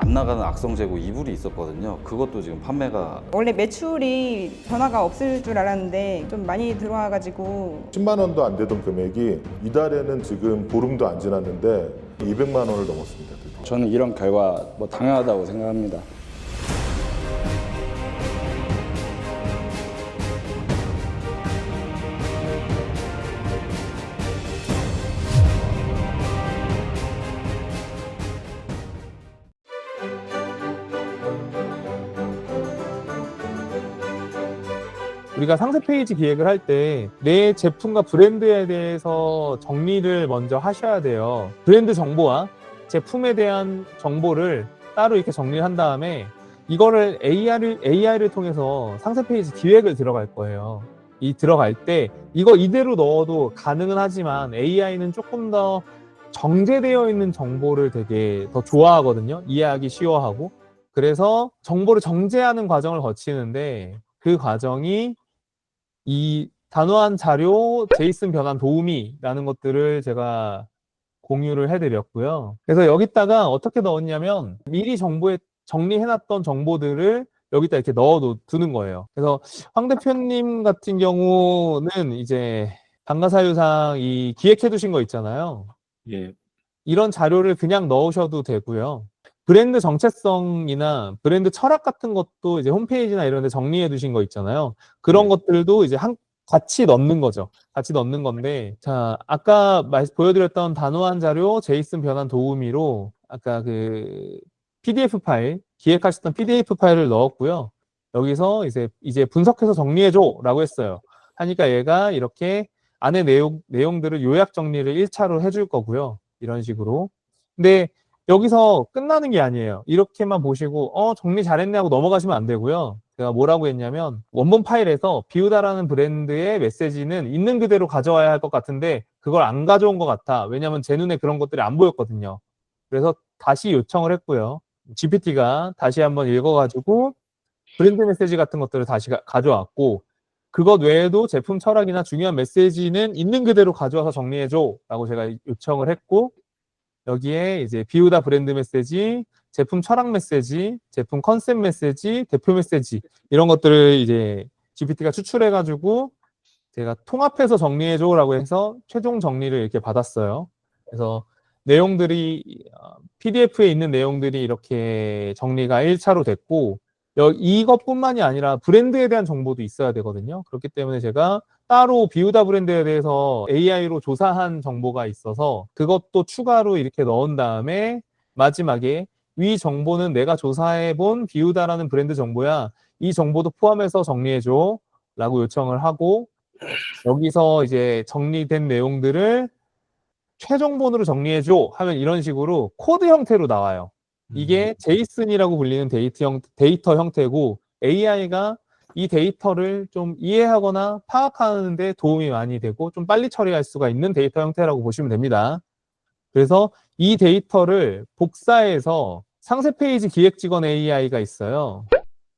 안 나가는 악성 재고 이불이 있었거든요. 그것도 지금 판매가 원래 매출이 변화가 없을 줄 알았는데 좀 많이 들어와가지고 10만 원도 안 되던 금액이 이달에는 지금 보름도 안 지났는데 200만 원을 넘었습니다. 드디어. 저는 이런 결과 당연하다고 생각합니다. 우리가 상세 페이지 기획을 할 때 내 제품과 브랜드에 대해서 정리를 먼저 하셔야 돼요. 브랜드 정보와 제품에 대한 정보를 따로 이렇게 정리를 한 다음에 이거를 AI를 통해서 상세 페이지 기획을 들어갈 거예요. 이 들어갈 때 이거 이대로 넣어도 가능은 하지만 AI는 조금 더 정제되어 있는 정보를 되게 더 좋아하거든요. 이해하기 쉬워하고. 그래서 정보를 정제하는 과정을 거치는데 그 과정이 이 단호한 자료, 제이슨 변환 도우미라는 것들을 제가 공유를 해드렸고요. 그래서 여기다가 어떻게 넣었냐면 미리 정리해놨던 정보들을 여기다 이렇게 두는 거예요. 그래서 황 대표님 같은 경우는 이제 방가사유상 이 기획해두신 거 있잖아요. 예. 이런 자료를 그냥 넣으셔도 되고요. 브랜드 정체성이나 브랜드 철학 같은 것도 이제 홈페이지나 이런 데 정리해 두신 거 있잖아요. 그런 것들도 이제 같이 넣는 거죠. 같이 넣는 건데, 자, 아까 보여드렸던 단호한 자료, 제이슨 변환 도우미로 아까 그 PDF 파일, 기획하셨던 PDF 파일을 넣었고요. 여기서 이제 분석해서 정리해줘 라고 했어요. 하니까 얘가 이렇게 안에 내용들을 요약 정리를 1차로 해줄 거고요. 이런 식으로. 근데 여기서 끝나는 게 아니에요. 이렇게만 보시고 정리 잘했네 하고 넘어가시면 안 되고요. 제가 뭐라고 했냐면 원본 파일에서 비우다라는 브랜드의 메시지는 있는 그대로 가져와야 할 것 같은데 그걸 안 가져온 것 같아. 왜냐하면 제 눈에 그런 것들이 안 보였거든요. 그래서 다시 요청을 했고요. GPT가 다시 한번 읽어가지고 브랜드 메시지 같은 것들을 다시 가져왔고 그것 외에도 제품 철학이나 중요한 메시지는 있는 그대로 가져와서 정리해줘 라고 제가 요청을 했고 여기에 이제 비우다 브랜드 메시지, 제품 철학 메시지, 제품 컨셉 메시지, 대표 메시지 이런 것들을 이제 GPT가 추출해가지고 제가 통합해서 정리해줘라고 해서 최종 정리를 이렇게 받았어요. 그래서 내용들이 PDF에 있는 내용들이 이렇게 정리가 1차로 됐고 이것뿐만이 아니라 브랜드에 대한 정보도 있어야 되거든요. 그렇기 때문에 제가 따로 비우다 브랜드에 대해서 AI로 조사한 정보가 있어서 그것도 추가로 이렇게 넣은 다음에 마지막에 위 정보는 내가 조사해본 비우다라는 브랜드 정보야. 이 정보도 포함해서 정리해줘 라고 요청을 하고 여기서 이제 정리된 내용들을 최종본으로 정리해줘 하면 이런 식으로 코드 형태로 나와요. 이게 제이슨이라고 불리는 데이터 형태고 AI가 이 데이터를 좀 이해하거나 파악하는 데 도움이 많이 되고 좀 빨리 처리할 수가 있는 데이터 형태라고 보시면 됩니다. 그래서 이 데이터를 복사해서 상세 페이지 기획 직원 AI가 있어요.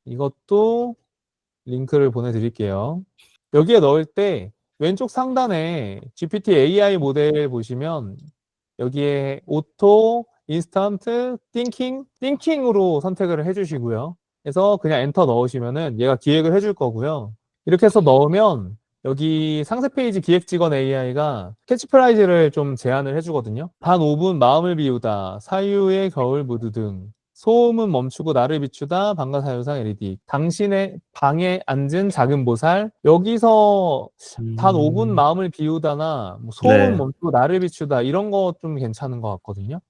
이것도 링크를 보내드릴게요. 여기에 넣을 때 왼쪽 상단에 GPT AI 모델 보시면 여기에 오토, 인스턴트, 띵킹으로 선택을 해주시고요. 그래서 그냥 엔터 넣으시면은 얘가 기획을 해줄 거고요. 이렇게 해서 넣으면 여기 상세 페이지 기획 직원 AI가 캐치프라이즈를 좀 제안을 해주거든요. 단 5분 마음을 비우다, 사유의 겨울 무드 등, 소음은 멈추고 나를 비추다, 방가사유상 LED, 당신의 방에 앉은 작은 보살. 여기서 단 5분 마음을 비우다나 소음은 멈추고 나를 비추다 이런 거 좀 괜찮은 것 같거든요.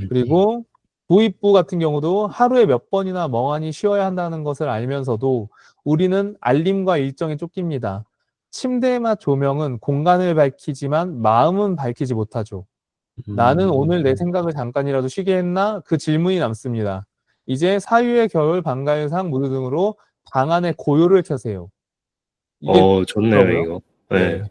그리고 도입부 같은 경우도 하루에 몇 번이나 멍하니 쉬어야 한다는 것을 알면서도 우리는 알림과 일정에 쫓깁니다. 침대맛 조명은 공간을 밝히지만 마음은 밝히지 못하죠. 나는 오늘 내 생각을 잠깐이라도 쉬게 했나? 그 질문이 남습니다. 이제 사유의 겨울, 방가유상, 무드 등으로 방 안에 고요를 켜세요. 이게 좋네요, 이거. 네.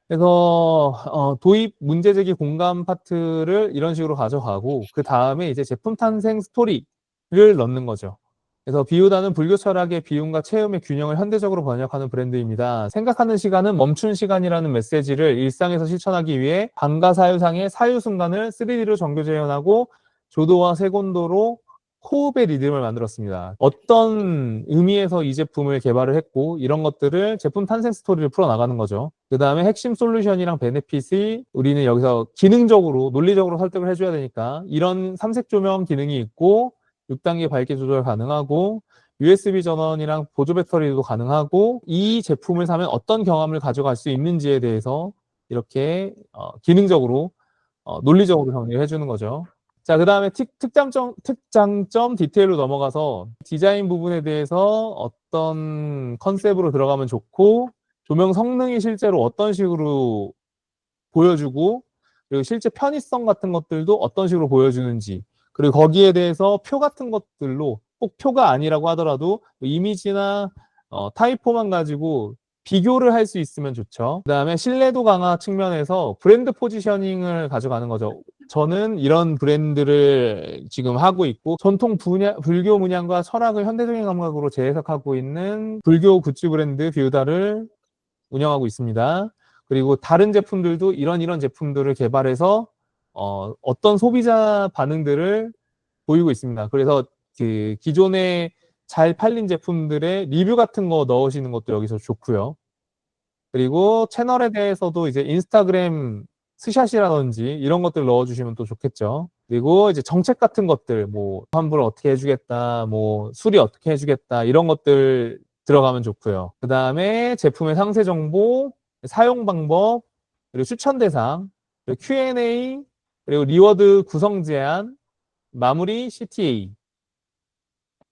그래서 도입 문제제기 공감 파트를 이런 식으로 가져가고 그 다음에 이제 제품 탄생 스토리를 넣는 거죠. 그래서 비우다는 불교 철학의 비움과 체험의 균형을 현대적으로 번역하는 브랜드입니다. 생각하는 시간은 멈춘 시간이라는 메시지를 일상에서 실천하기 위해 방가사유상의 사유 순간을 3D로 정교 재현하고 조도와 색온도로 호흡의 리듬을 만들었습니다. 어떤 의미에서 이 제품을 개발을 했고 이런 것들을 제품 탄생 스토리를 풀어나가는 거죠. 그 다음에 핵심 솔루션이랑 베네핏이 우리는 여기서 기능적으로 논리적으로 설득을 해줘야 되니까 이런 삼색 조명 기능이 있고 6단계 밝기 조절 가능하고 USB 전원이랑 보조 배터리도 가능하고 이 제품을 사면 어떤 경험을 가져갈 수 있는지에 대해서 이렇게 기능적으로 논리적으로 정리를 해주는 거죠. 자, 그 다음에 특장점 디테일로 넘어가서 디자인 부분에 대해서 어떤 컨셉으로 들어가면 좋고 조명 성능이 실제로 어떤 식으로 보여주고 그리고 실제 편의성 같은 것들도 어떤 식으로 보여주는지 그리고 거기에 대해서 표 같은 것들로 꼭 표가 아니라고 하더라도 이미지나 타이포만 가지고 비교를 할 수 있으면 좋죠. 그 다음에 신뢰도 강화 측면에서 브랜드 포지셔닝을 가져가는 거죠. 저는 이런 브랜드를 지금 하고 있고 전통 불교 문양과 철학을 현대적인 감각으로 재해석하고 있는 불교 굿즈 브랜드 뷰다를 운영하고 있습니다. 그리고 다른 제품들도 이런 제품들을 개발해서 어떤 소비자 반응들을 보이고 있습니다. 그래서 그 기존에 잘 팔린 제품들의 리뷰 같은 거 넣으시는 것도 여기서 좋고요. 그리고 채널에 대해서도 이제 인스타그램 스샷이라든지 이런 것들 넣어주시면 또 좋겠죠. 그리고 이제 정책 같은 것들, 뭐 환불 어떻게 해주겠다, 뭐 수리 어떻게 해주겠다 이런 것들 들어가면 좋고요. 그 다음에 제품의 상세 정보, 사용 방법, 그리고 추천 대상, 그리고 Q&A, 그리고 리워드 구성 제한, 마무리 CTA.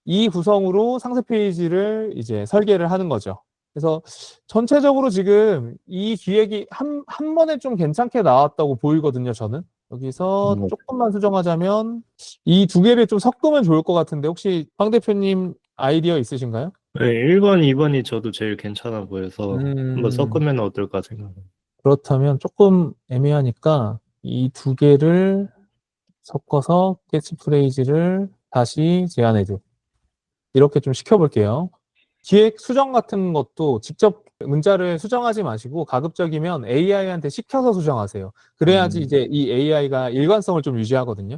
이 구성으로 상세 페이지를 이제 설계를 하는 거죠. 그래서 전체적으로 지금 이 기획이 한 번에 좀 괜찮게 나왔다고 보이거든요, 저는. 여기서 조금만 수정하자면 이 두 개를 좀 섞으면 좋을 것 같은데 혹시 황 대표님 아이디어 있으신가요? 네, 1번, 2번이 저도 제일 괜찮아 보여서 한번 섞으면 어떨까 생각합니다. 그렇다면 조금 애매하니까 이 두 개를 섞어서 캐치프레이즈를 다시 제안해줘. 이렇게 좀 시켜볼게요. 기획 수정 같은 것도 직접 문자를 수정하지 마시고 가급적이면 AI한테 시켜서 수정하세요. 그래야지 이제 이 AI가 일관성을 좀 유지하거든요.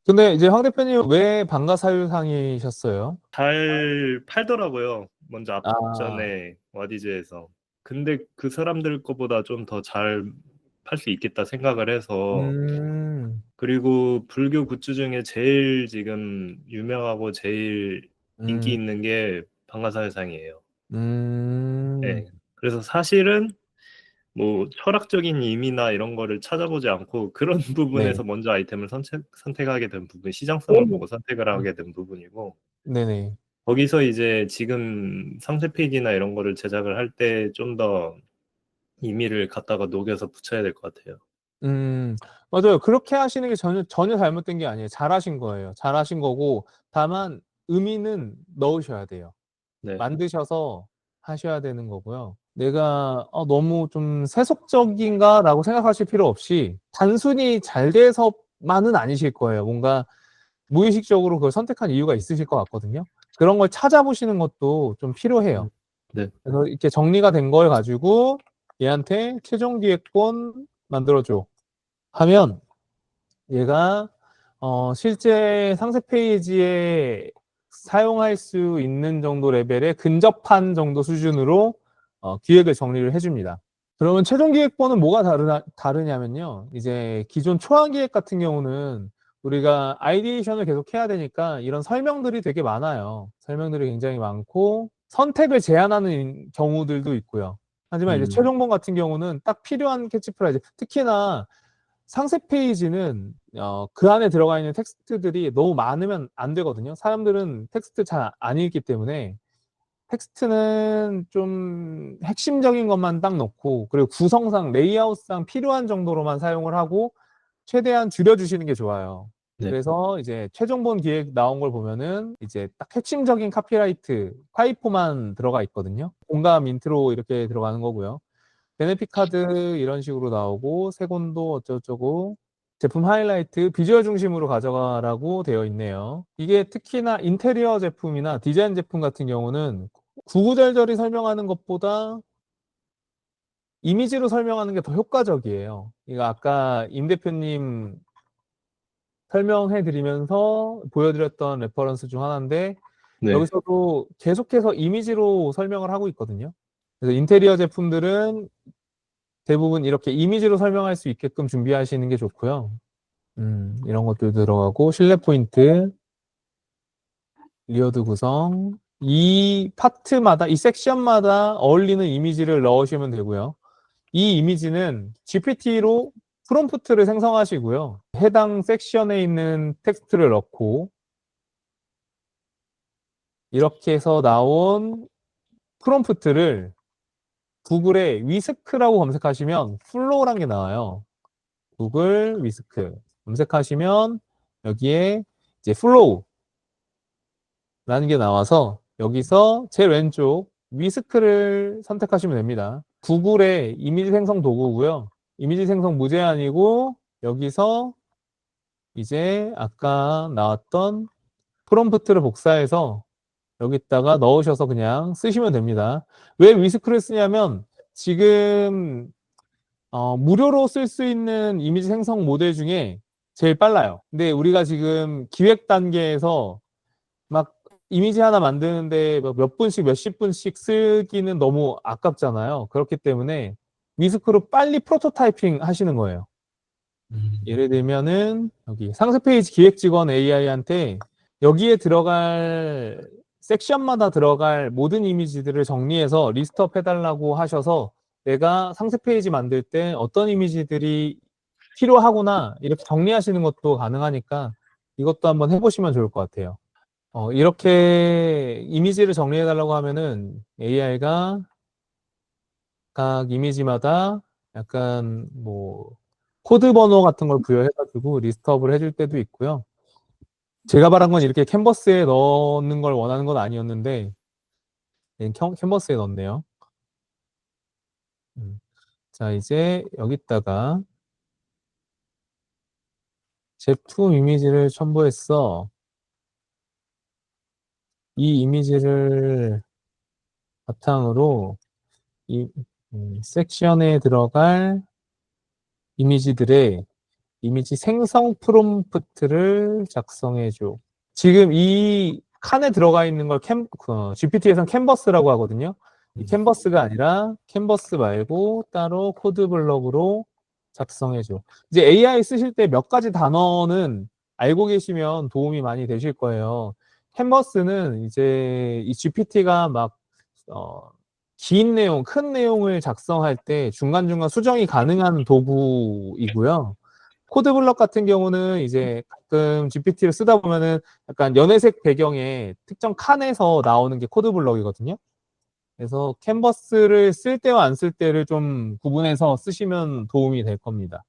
근데 이제 황 대표님 왜 방가사율상이셨어요? 잘 팔더라고요. 먼저 앞전에 와디즈에서. 근데 그 사람들 거보다 좀 더 잘 팔 수 있겠다 생각을 해서 그리고 불교 굿즈 중에 제일 지금 유명하고 제일 인기 있는 게 방가사율상이에요. 네. 그래서 사실은 뭐 철학적인 의미나 이런 거를 찾아보지 않고 그런 부분에서 먼저 아이템을 선택하게 된 부분, 시장성을 보고 선택을 하게 된 부분이고 네네. 거기서 이제 지금 상세 페이지나 이런 거를 제작을 할 때 좀 더 의미를 갖다가 녹여서 붙여야 될 것 같아요. 맞아요. 그렇게 하시는 게 전혀 잘못된 게 아니에요. 잘하신 거예요. 잘하신 거고 다만 의미는 넣으셔야 돼요. 네. 만드셔서 하셔야 되는 거고요. 내가 너무 좀 세속적인가 라고 생각하실 필요 없이 단순히 잘 돼서만은 아니실 거예요. 뭔가 무의식적으로 그걸 선택한 이유가 있으실 것 같거든요. 그런 걸 찾아보시는 것도 좀 필요해요. 네. 그래서 이렇게 정리가 된 걸 가지고 얘한테 최종 기획권 만들어줘 하면 얘가 실제 상세 페이지에 사용할 수 있는 정도 레벨에 근접한 정도 수준으로 기획을 정리를 해줍니다. 그러면 최종 기획본은 뭐가 다르냐면요. 이제 기존 초안 기획 같은 경우는 우리가 아이디에이션을 계속 해야 되니까 이런 설명들이 되게 많아요. 설명들이 굉장히 많고 선택을 제한하는 경우들도 있고요. 하지만 이제 최종본 같은 경우는 딱 필요한 캐치프라이즈, 특히나 상세 페이지는 그 안에 들어가 있는 텍스트들이 너무 많으면 안 되거든요. 사람들은 텍스트 잘 안 읽기 때문에 텍스트는 좀 핵심적인 것만 딱 넣고 그리고 구성상 레이아웃상 필요한 정도로만 사용을 하고 최대한 줄여주시는 게 좋아요. 네. 그래서 이제 최종본 기획 나온 걸 보면은 이제 딱 핵심적인 카피라이트 타이포만 들어가 있거든요. 공감 인트로 이렇게 들어가는 거고요. 베네핏 카드 이런 식으로 나오고 세곤도 어쩌고저쩌고 제품 하이라이트 비주얼 중심으로 가져가라고 되어 있네요. 이게 특히나 인테리어 제품이나 디자인 제품 같은 경우는 구구절절히 설명하는 것보다 이미지로 설명하는 게 더 효과적이에요. 이거 아까 임 대표님 설명해 드리면서 보여드렸던 레퍼런스 중 하나인데 네. 여기서도 계속해서 이미지로 설명을 하고 있거든요. 그래서 인테리어 제품들은 대부분 이렇게 이미지로 설명할 수 있게끔 준비하시는 게 좋고요. 이런 것들 들어가고 실내 포인트, 리어드 구성, 이 파트마다, 이 섹션마다 어울리는 이미지를 넣으시면 되고요. 이 이미지는 GPT로 프롬프트를 생성하시고요. 해당 섹션에 있는 텍스트를 넣고 이렇게 해서 나온 프롬프트를 구글에 위스크라고 검색하시면 플로우라는 게 나와요. 구글 위스크 검색하시면 여기에 이제 플로우라는 게 나와서 여기서 제일 왼쪽 위스크를 선택하시면 됩니다. 구글의 이미지 생성 도구고요. 이미지 생성 무제한이고 여기서 이제 아까 나왔던 프롬프트를 복사해서 여기다가 넣으셔서 그냥 쓰시면 됩니다. 왜 위스크를 쓰냐면 지금 무료로 쓸 수 있는 이미지 생성 모델 중에 제일 빨라요. 근데 우리가 지금 기획 단계에서 막 이미지 하나 만드는데 몇 분씩 몇십 분씩 쓰기는 너무 아깝잖아요. 그렇기 때문에 위스크로 빨리 프로토타이핑 하시는 거예요. 예를 들면은 여기 상세 페이지 기획 직원 AI한테 여기에 들어갈 섹션마다 들어갈 모든 이미지들을 정리해서 리스트업 해달라고 하셔서 내가 상세 페이지 만들 때 어떤 이미지들이 필요하구나 이렇게 정리하시는 것도 가능하니까 이것도 한번 해보시면 좋을 것 같아요. 이렇게 이미지를 정리해달라고 하면은 AI가 각 이미지마다 약간 뭐 코드 번호 같은 걸 부여해가지고 리스트업을 해줄 때도 있고요. 제가 말한 건 이렇게 캔버스에 넣는 걸 원하는 건 아니었는데 캔버스에 넣었네요. 자, 이제 여기다가 제품 이미지를 첨부했어. 이 이미지를 바탕으로 이 섹션에 들어갈 이미지들의 이미지 생성 프롬프트를 작성해줘. 지금 이 칸에 들어가 있는 걸 GPT에서는 캔버스라고 하거든요. 이 캔버스가 아니라 캔버스 말고 따로 코드 블럭으로 작성해줘. 이제 AI 쓰실 때 몇 가지 단어는 알고 계시면 도움이 많이 되실 거예요. 캔버스는 이제 이 GPT가 막 긴 내용, 큰 내용을 작성할 때 중간중간 수정이 가능한 도구이고요. 코드 블럭 같은 경우는 이제 가끔 GPT를 쓰다 보면은 약간 연회색 배경에 특정 칸에서 나오는 게 코드 블럭이거든요. 그래서 캔버스를 쓸 때와 안 쓸 때를 좀 구분해서 쓰시면 도움이 될 겁니다.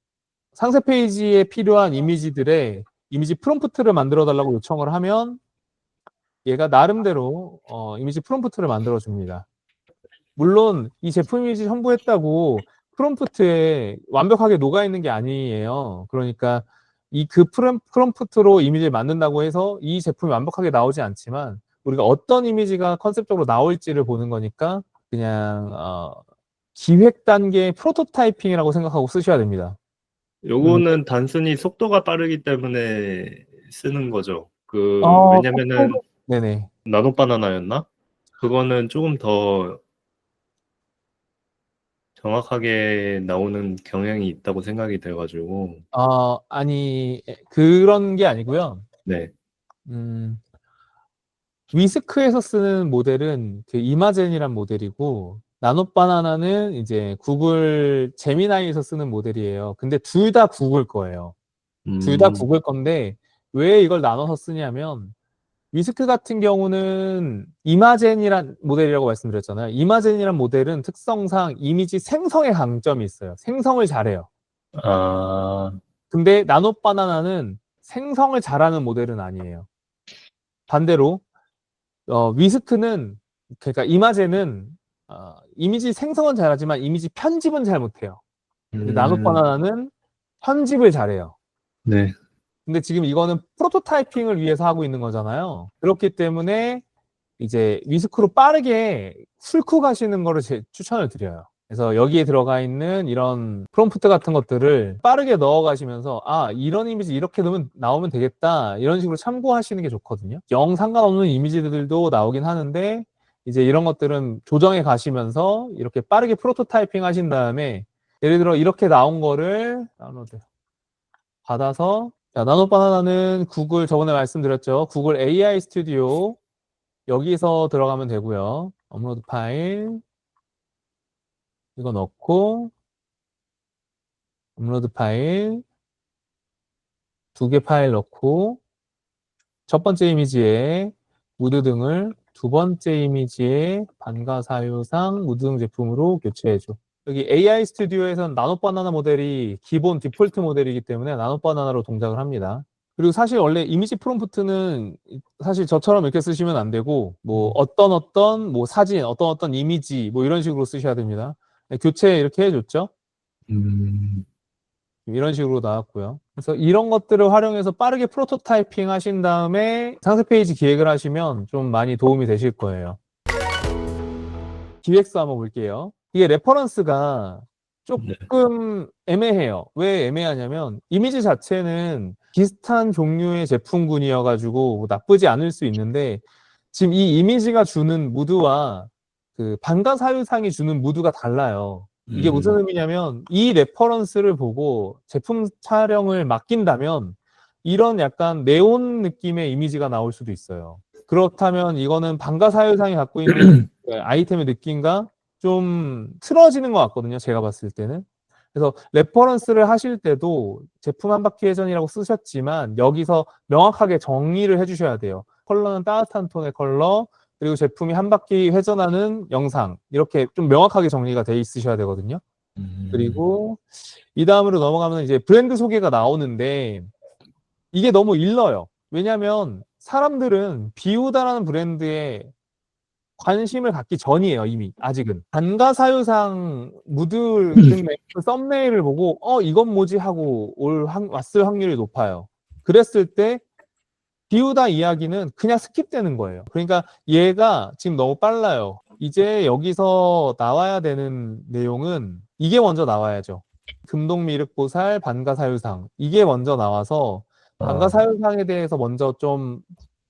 상세 페이지에 필요한 이미지들의 이미지 프롬프트를 만들어 달라고 요청을 하면 얘가 나름대로 이미지 프롬프트를 만들어 줍니다. 물론 이 제품 이미지 첨부했다고 프롬프트에 완벽하게 녹아있는 게 아니에요. 그러니까 그 프롬프트로 이미지를 만든다고 해서 이 제품이 완벽하게 나오지 않지만 우리가 어떤 이미지가 컨셉적으로 나올지를 보는 거니까 그냥 기획 단계 프로토타이핑이라고 생각하고 쓰셔야 됩니다. 요거는 단순히 속도가 빠르기 때문에 쓰는 거죠. 왜냐면은 네네. 나노 바나나였나? 그거는 조금 더 정확하게 나오는 경향이 있다고 생각이 돼가지고. 아니 그런 게 아니고요. 네. 위스크에서 쓰는 모델은 그 이마젠이란 모델이고 나노바나나는 이제 구글 제미나이에서 쓰는 모델이에요. 근데 둘 다 구글 거예요. 둘 다 구글 건데 왜 이걸 나눠서 쓰냐면 위스크 같은 경우는 이마젠이란 모델이라고 말씀드렸잖아요. 이마젠이란 모델은 특성상 이미지 생성에 강점이 있어요. 생성을 잘해요. 근데 나노바나나는 생성을 잘하는 모델은 아니에요. 반대로 위스크는 그러니까 이마젠은 이미지 생성은 잘하지만 이미지 편집은 잘 못해요. 근데 나노바나나는 편집을 잘해요. 네. 근데 지금 이거는 프로토타이핑을 위해서 하고 있는 거잖아요. 그렇기 때문에 이제 위스크로 빠르게 풀쿡 하시는 거를 추천을 드려요. 그래서 여기에 들어가 있는 이런 프롬프트 같은 것들을 빠르게 넣어가시면서 아, 이런 이미지 이렇게 나오면 되겠다. 이런 식으로 참고하시는 게 좋거든요. 영 상관없는 이미지들도 나오긴 하는데 이제 이런 것들은 조정해 가시면서 이렇게 빠르게 프로토타이핑 하신 다음에 예를 들어 이렇게 나온 거를 다운로드 받아서 자, 나노바나나는 구글 저번에 말씀드렸죠. 구글 AI 스튜디오 여기서 들어가면 되고요. 업로드 파일 이거 넣고 업로드 파일 2개 파일 넣고 첫 번째 이미지에 무드 등을 두 번째 이미지에 반가사유상 무드 등 제품으로 교체해줘. 여기 AI 스튜디오에서는 나노바나나 모델이 기본 디폴트 모델이기 때문에 나노바나나로 동작을 합니다. 그리고 사실 원래 이미지 프롬프트는 사실 저처럼 이렇게 쓰시면 안 되고 뭐 어떤 뭐 사진, 어떤 이미지 뭐 이런 식으로 쓰셔야 됩니다. 교체 이렇게 해줬죠. 이런 식으로 나왔고요. 그래서 이런 것들을 활용해서 빠르게 프로토타이핑 하신 다음에 상세 페이지 기획을 하시면 좀 많이 도움이 되실 거예요. 기획서 한번 볼게요. 이게 레퍼런스가 조금 애매해요. 왜 애매하냐면 이미지 자체는 비슷한 종류의 제품군이어가지고 뭐 나쁘지 않을 수 있는데 지금 이 이미지가 주는 무드와 그 반가사유상이 주는 무드가 달라요. 이게 무슨 의미냐면 이 레퍼런스를 보고 제품 촬영을 맡긴다면 이런 약간 네온 느낌의 이미지가 나올 수도 있어요. 그렇다면 이거는 반가사유상이 갖고 있는 아이템의 느낌과 좀 틀어지는 것 같거든요. 제가 봤을 때는. 그래서 레퍼런스를 하실 때도 제품 한 바퀴 회전이라고 쓰셨지만 여기서 명확하게 정의를 해주셔야 돼요. 컬러는 따뜻한 톤의 컬러, 그리고 제품이 한 바퀴 회전하는 영상 이렇게 좀 명확하게 정리가 돼 있으셔야 되거든요. 그리고 이 다음으로 넘어가면 이제 브랜드 소개가 나오는데 이게 너무 일러요. 왜냐하면 사람들은 비우다라는 브랜드에 관심을 갖기 전이에요. 이미 아직은 반가사유상 무드 등 썸네일을 보고 이건 뭐지 하고 왔을 확률이 높아요. 그랬을 때 비우다 이야기는 그냥 스킵되는 거예요. 그러니까 얘가 지금 너무 빨라요. 이제 여기서 나와야 되는 내용은 이게 먼저 나와야죠. 금동미륵보살 반가사유상 이게 먼저 나와서 반가사유상에 대해서 먼저 좀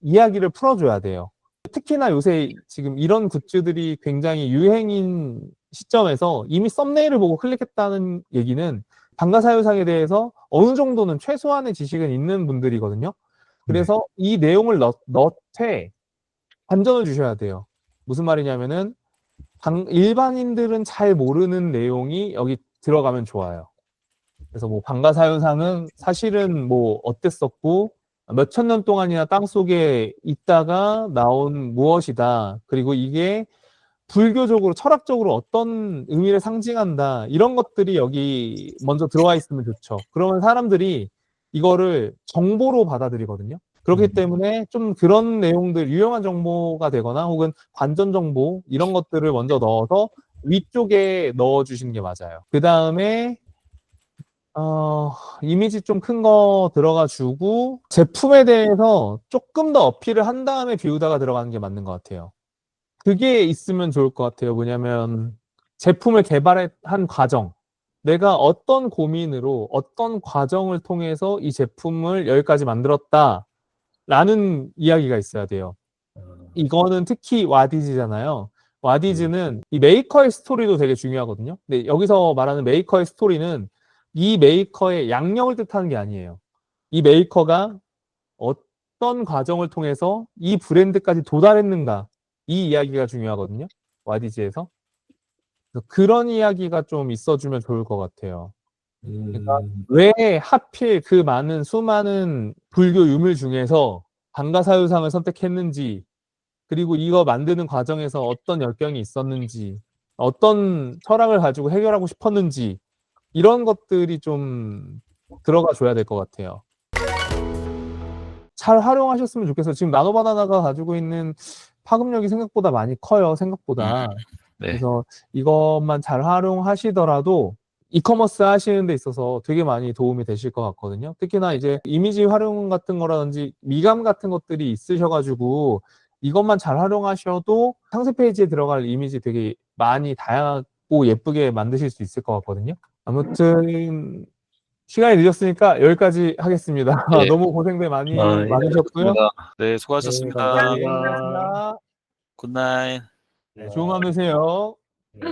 이야기를 풀어줘야 돼요. 특히나 요새 지금 이런 굿즈들이 굉장히 유행인 시점에서 이미 썸네일을 보고 클릭했다는 얘기는 반가사유상에 대해서 어느 정도는 최소한의 지식은 있는 분들이거든요. 그래서 이 내용을 넣되 반전을 주셔야 돼요. 무슨 말이냐면은 일반인들은 잘 모르는 내용이 여기 들어가면 좋아요. 그래서 뭐 반가사유상은 사실은 뭐 어땠었고 몇천 년 동안이나 땅속에 있다가 나온 무엇이다. 그리고 이게 불교적으로 철학적으로 어떤 의미를 상징한다. 이런 것들이 여기 먼저 들어와 있으면 좋죠. 그러면 사람들이 이거를 정보로 받아들이거든요. 그렇기 때문에 좀 그런 내용들, 유용한 정보가 되거나 혹은 관전 정보 이런 것들을 먼저 넣어서 위쪽에 넣어주시는 게 맞아요. 그 다음에 이미지 좀 큰 거 들어가 주고 제품에 대해서 조금 더 어필을 한 다음에 비우다가 들어가는 게 맞는 것 같아요. 그게 있으면 좋을 것 같아요. 뭐냐면 제품을 개발한 과정, 내가 어떤 고민으로 어떤 과정을 통해서 이 제품을 여기까지 만들었다 라는 이야기가 있어야 돼요. 이거는 특히 와디즈잖아요. 와디즈는 이 메이커의 스토리도 되게 중요하거든요. 근데 여기서 말하는 메이커의 스토리는 이 메이커의 양력을 뜻하는 게 아니에요. 이 메이커가 어떤 과정을 통해서 이 브랜드까지 도달했는가, 이 이야기가 중요하거든요. 와디즈에서. 그런 이야기가 좀 있어주면 좋을 것 같아요. 그러니까 왜 하필 그 많은 수많은 불교 유물 중에서 반가사유상을 선택했는지, 그리고 이거 만드는 과정에서 어떤 열경이 있었는지, 어떤 철학을 가지고 해결하고 싶었는지, 이런 것들이 좀 들어가 줘야 될 것 같아요. 잘 활용하셨으면 좋겠어요. 지금 나노바나나가 가지고 있는 파급력이 생각보다 많이 커요. 생각보다. 네. 그래서 이것만 잘 활용하시더라도 이커머스 하시는 데 있어서 되게 많이 도움이 되실 것 같거든요. 특히나 이제 이미지 활용 같은 거라든지 미감 같은 것들이 있으셔가지고 이것만 잘 활용하셔도 상세 페이지에 들어갈 이미지 되게 많이 다양하게 작고 예쁘게 만드실 수 있을 것 같거든요. 아무튼 시간이 늦었으니까 여기까지 하겠습니다. 네. 너무 고생들 많이 예, 많으셨고요. 네, 수고하셨습니다. 네, 감사합니다. 감사합니다. 굿나잇. 네, 좋은 밤 되세요. 네.